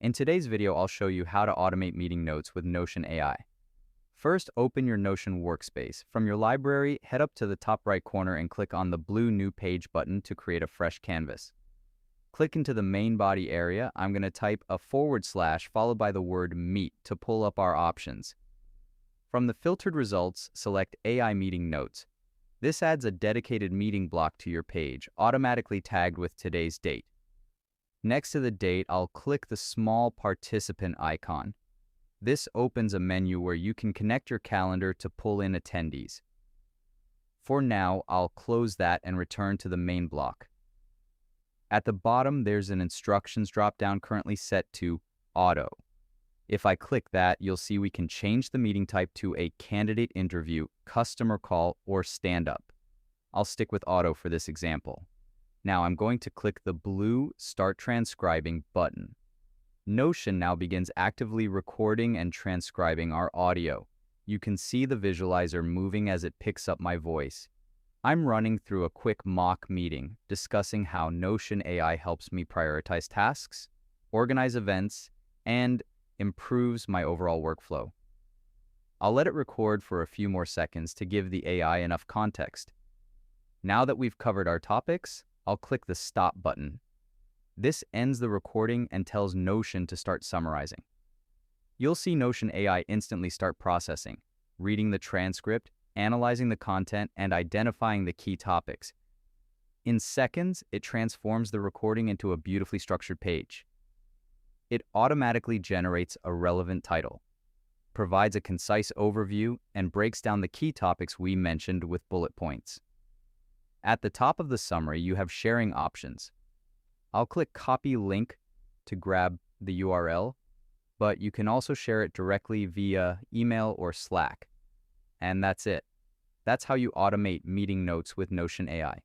In today's video, I'll show you how to automate meeting notes with Notion AI. First, open your Notion workspace. From your library, head up to the top right corner and click on the blue New Page button to create a fresh canvas. Click into the main body area. I'm going to type a / followed by the word Meet to pull up our options. From the filtered results, select AI Meeting Notes. This adds a dedicated meeting block to your page, automatically tagged with today's date. Next to the date, I'll click the small participant icon. This opens a menu where you can connect your calendar to pull in attendees. For now, I'll close that and return to the main block. At the bottom, there's an instructions drop-down currently set to Auto. If I click that, you'll see we can change the meeting type to a candidate interview, customer call, or stand-up. I'll stick with Auto for this example. Now I'm going to click the blue Start Transcribing button. Notion now begins actively recording and transcribing our audio. You can see the visualizer moving as it picks up my voice. I'm running through a quick mock meeting, discussing how Notion AI helps me prioritize tasks, organize events, and improves my overall workflow. I'll let it record for a few more seconds to give the AI enough context. Now that we've covered our topics, I'll click the Stop button. This ends the recording and tells Notion to start summarizing. You'll see Notion AI instantly start processing, reading the transcript, analyzing the content, and identifying the key topics. In seconds, it transforms the recording into a beautifully structured page. It automatically generates a relevant title, provides a concise overview, and breaks down the key topics we mentioned with bullet points. At the top of the summary, you have sharing options. I'll click Copy Link to grab the URL, but you can also share it directly via email or Slack. And that's it. That's how you automate meeting notes with Notion AI.